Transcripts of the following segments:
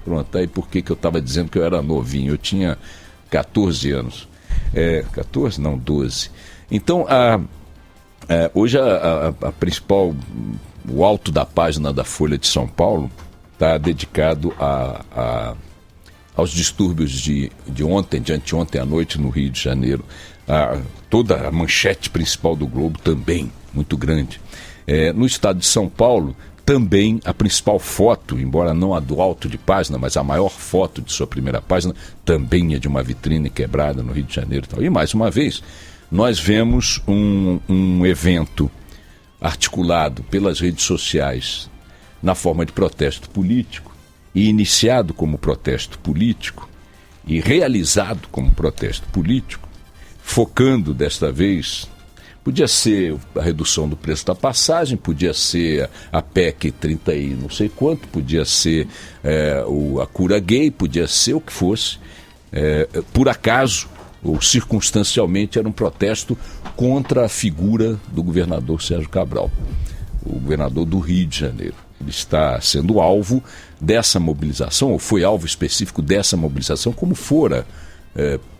Pronto, aí por que eu estava dizendo que eu era novinho? Eu tinha 14 anos. 14? Não, 12. Então, hoje a principal, o alto da página da Folha de São Paulo está dedicado aos distúrbios de ontem, de anteontem à noite no Rio de Janeiro. Toda a manchete principal do Globo também, muito grande. No estado de São Paulo, também a principal foto, embora não a do alto de página, mas a maior foto de sua primeira página, também é de uma vitrine quebrada no Rio de Janeiro. E mais uma vez, nós vemos um evento articulado pelas redes sociais na forma de protesto político, e iniciado como protesto político, e realizado como protesto político, focando desta vez... Podia ser a redução do preço da passagem, podia ser a PEC 30 e não sei quanto, podia ser a cura gay, podia ser o que fosse. Por acaso, ou circunstancialmente, era um protesto contra a figura do governador Sérgio Cabral, o governador do Rio de Janeiro. Ele está sendo alvo dessa mobilização, ou foi alvo específico dessa mobilização, como fora...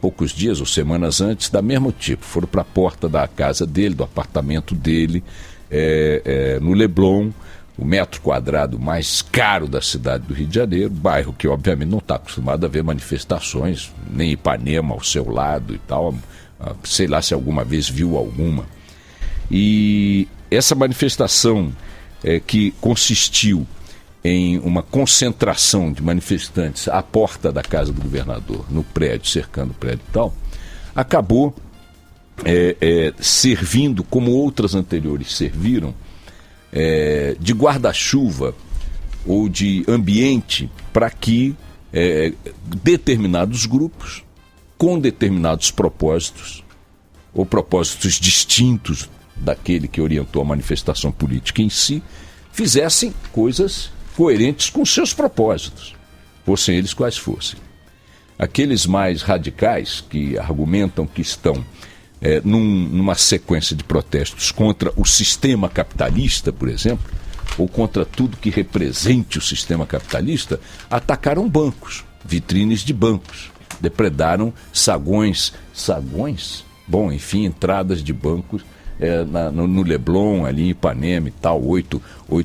poucos dias ou semanas antes, da mesmo tipo. Foram para a porta da casa dele, do apartamento dele, no Leblon, o metro quadrado mais caro da cidade do Rio de Janeiro, bairro que obviamente não está acostumado a ver manifestações, nem Ipanema ao seu lado e tal, sei lá se alguma vez viu alguma. E essa manifestação que consistiu em uma concentração de manifestantes à porta da casa do governador, no prédio, cercando o prédio e tal, acabou servindo, como outras anteriores serviram, de guarda-chuva ou de ambiente para que determinados grupos, com determinados propósitos, ou propósitos distintos daquele que orientou a manifestação política em si, fizessem coisas coerentes com seus propósitos, fossem eles quais fossem. Aqueles mais radicais que argumentam que estão numa sequência de protestos contra o sistema capitalista, por exemplo, ou contra tudo que represente o sistema capitalista, atacaram bancos, vitrines de bancos, depredaram saguões, bom, enfim, entradas de bancos no Leblon, ali em Ipanema e tal, oito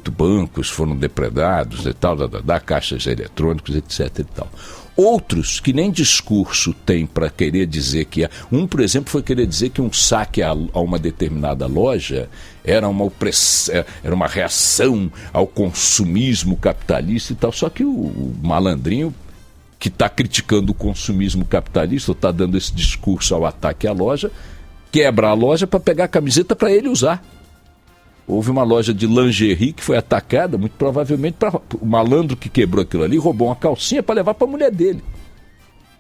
bancos foram depredados e tal, da caixas eletrônicos, etc. e tal. Outros que nem discurso tem para querer dizer que... por exemplo, foi querer dizer que um saque a uma determinada loja era uma reação ao consumismo capitalista e tal. Só que o malandrinho que está criticando o consumismo capitalista, ou está dando esse discurso ao ataque à loja, quebra a loja para pegar a camiseta para ele usar. Houve uma loja de lingerie que foi atacada, muito provavelmente o malandro que quebrou aquilo ali roubou uma calcinha para levar para a mulher dele,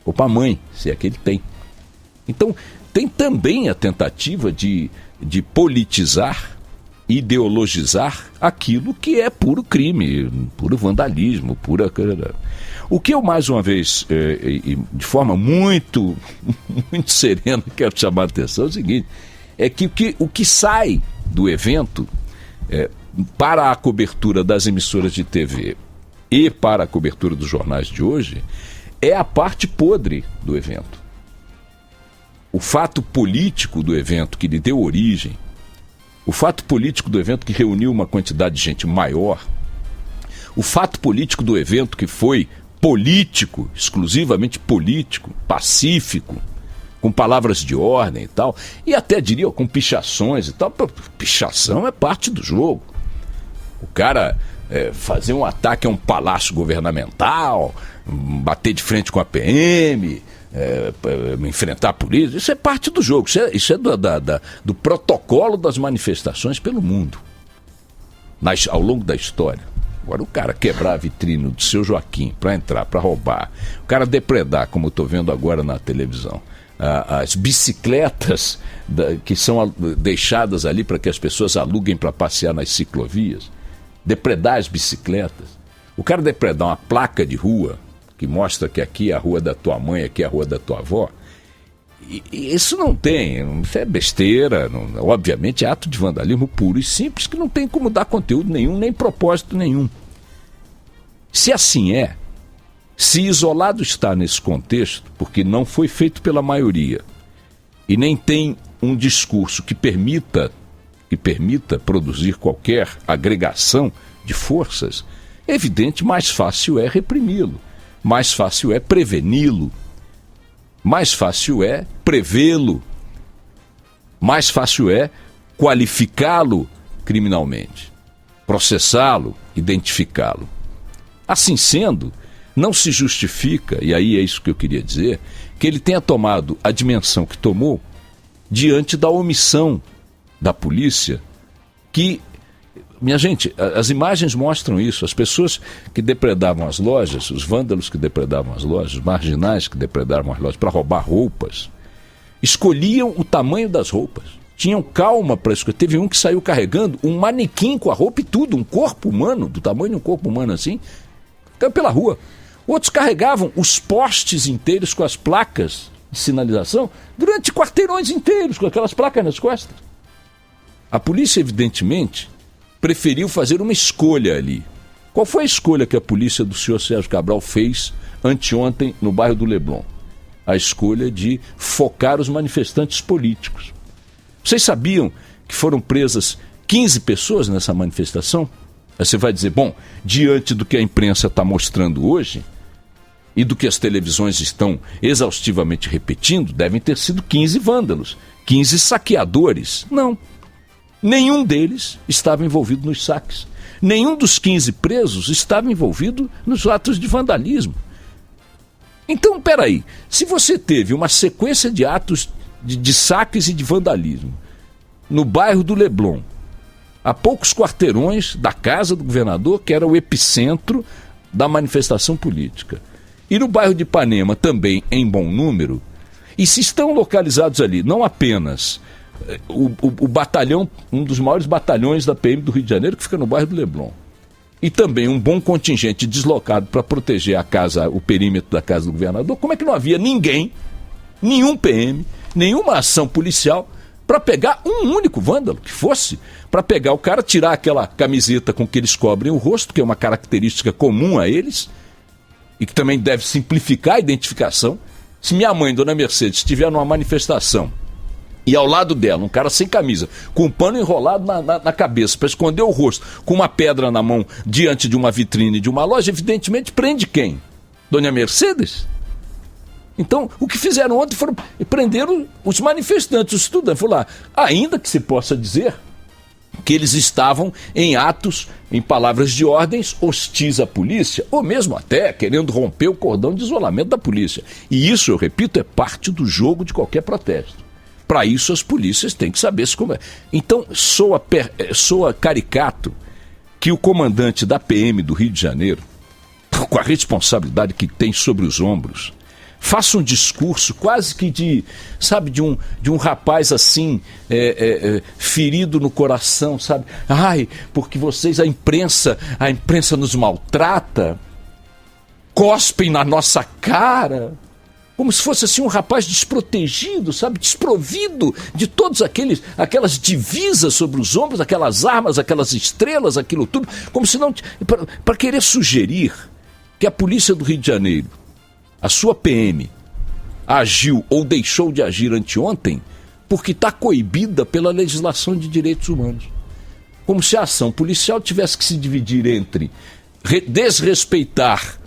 ou para a mãe, se é que ele tem. Então, tem também a tentativa de politizar, ideologizar aquilo que é puro crime, puro vandalismo, pura... O que eu, mais uma vez, de forma muito, muito serena, quero chamar a atenção é o seguinte, é que o que sai do evento para a cobertura das emissoras de TV e para a cobertura dos jornais de hoje é a parte podre do evento. O fato político do evento que lhe deu origem, o fato político do evento que reuniu uma quantidade de gente maior, o fato político do evento que foi político, exclusivamente político, pacífico, com palavras de ordem e tal, e até diria com pichações e tal. Pichação é parte do jogo. O cara fazer um ataque a um palácio governamental, bater de frente com a PM, enfrentar a polícia, isso é parte do jogo, isso é do protocolo das manifestações pelo mundo, ao longo da história. Agora, o cara quebrar a vitrine do seu Joaquim para entrar, para roubar, o cara depredar, como eu estou vendo agora na televisão, as bicicletas que são deixadas ali para que as pessoas aluguem para passear nas ciclovias, depredar as bicicletas, o cara depredar uma placa de rua que mostra que aqui é a rua da tua mãe, aqui é a rua da tua avó, e isso não tem, isso é besteira, obviamente é ato de vandalismo puro e simples que não tem como dar conteúdo nenhum, nem propósito nenhum. Se assim é, Se isolado está nesse contexto, porque não foi feito pela maioria, e nem tem um discurso que permita produzir qualquer agregação de forças, é evidente, mais fácil é reprimi-lo, mais fácil é preveni-lo, mais fácil é prevê-lo, mais fácil é qualificá-lo criminalmente, processá-lo, identificá-lo. Assim sendo, não se justifica, e aí é isso que eu queria dizer, que ele tenha tomado a dimensão que tomou diante da omissão da polícia, que, minha gente, as imagens mostram isso, as pessoas que depredavam as lojas, os vândalos que depredavam as lojas, os marginais que depredavam as lojas para roubar roupas, escolhiam o tamanho das roupas, tinham calma para escolher. Teve um que saiu carregando um manequim com a roupa e tudo, um corpo humano, do tamanho de um corpo humano assim, pela rua. Outros carregavam os postes inteiros com as placas de sinalização durante quarteirões inteiros, com aquelas placas nas costas. A polícia, evidentemente, preferiu fazer uma escolha ali. Qual foi a escolha que a polícia do senhor Sérgio Cabral fez anteontem no bairro do Leblon? A escolha de focar os manifestantes políticos. Vocês sabiam que foram presas 15 pessoas nessa manifestação? Aí você vai dizer, bom, diante do que a imprensa está mostrando hoje e do que as televisões estão exaustivamente repetindo, devem ter sido 15 vândalos, 15 saqueadores. Não. Nenhum deles estava envolvido nos saques. Nenhum dos 15 presos estava envolvido nos atos de vandalismo. Então, peraí, se você teve uma sequência de atos de saques e de vandalismo no bairro do Leblon, a poucos quarteirões da casa do governador, que era o epicentro da manifestação política, e no bairro de Ipanema também em bom número, e se estão localizados ali não apenas o batalhão, um dos maiores batalhões da PM do Rio de Janeiro, que fica no bairro do Leblon, e também um bom contingente deslocado para proteger a casa, o perímetro da casa do governador, como é que não havia ninguém, nenhum PM, nenhuma ação policial para pegar um único vândalo que fosse, para pegar o cara, tirar aquela camiseta com que eles cobrem o rosto, que é uma característica comum a eles, e que também deve simplificar a identificação. Se minha mãe, Dona Mercedes, estiver numa manifestação e ao lado dela um cara sem camisa, com um pano enrolado na cabeça para esconder o rosto, com uma pedra na mão diante de uma vitrine de uma loja, evidentemente prende quem? Dona Mercedes? Então, o que fizeram ontem foram prender os manifestantes, os estudantes. Foi lá, ainda que se possa dizer que eles estavam em atos, em palavras de ordens, hostis à polícia, ou mesmo até querendo romper o cordão de isolamento da polícia. E isso, eu repito, é parte do jogo de qualquer protesto. Para isso, as polícias têm que saber se como é. Então, soa caricato que o comandante da PM do Rio de Janeiro, com a responsabilidade que tem sobre os ombros, faça um discurso quase que de um rapaz assim, ferido no coração, sabe? Ai, porque vocês, a imprensa nos maltrata, cospem na nossa cara, como se fosse assim um rapaz desprotegido, sabe? Desprovido de todas aquelas divisas sobre os ombros, aquelas armas, aquelas estrelas, aquilo tudo, como se não, para querer sugerir que a polícia do Rio de Janeiro, a sua PM, agiu ou deixou de agir anteontem porque está coibida pela legislação de direitos humanos. Como se a ação policial tivesse que se dividir entre desrespeitar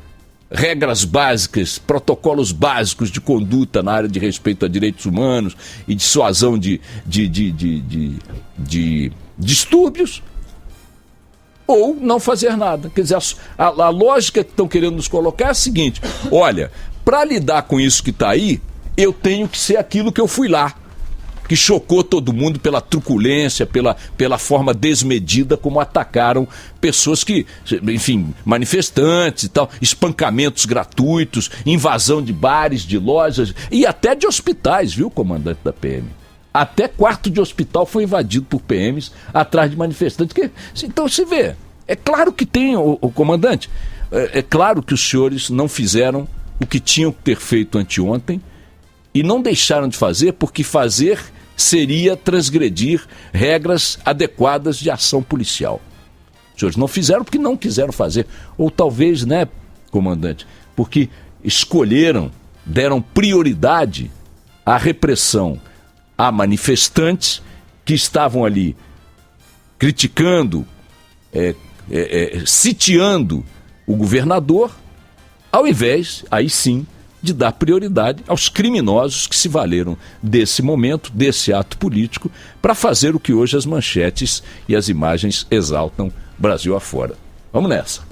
regras básicas, protocolos básicos de conduta na área de respeito a direitos humanos e dissuasão de distúrbios, ou não fazer nada. Quer dizer, a lógica que estão querendo nos colocar é a seguinte: olha, para lidar com isso que está aí, eu tenho que ser aquilo que eu fui lá, que chocou todo mundo pela truculência, pela forma desmedida como atacaram pessoas que, enfim, manifestantes e tal, espancamentos gratuitos, invasão de bares, de lojas e até de hospitais, viu, comandante da PM? Até quarto de hospital foi invadido por PMs atrás de manifestantes. Então se vê, é claro que tem, o comandante, é claro que os senhores não fizeram o que tinham que ter feito anteontem e não deixaram de fazer, porque fazer seria transgredir regras adequadas de ação policial. Os senhores não fizeram porque não quiseram fazer, ou talvez, né, comandante, porque deram prioridade à repressão a manifestantes que estavam ali criticando, sitiando o governador, ao invés, aí sim, de dar prioridade aos criminosos que se valeram desse momento, desse ato político, para fazer o que hoje as manchetes e as imagens exaltam Brasil afora. Vamos nessa.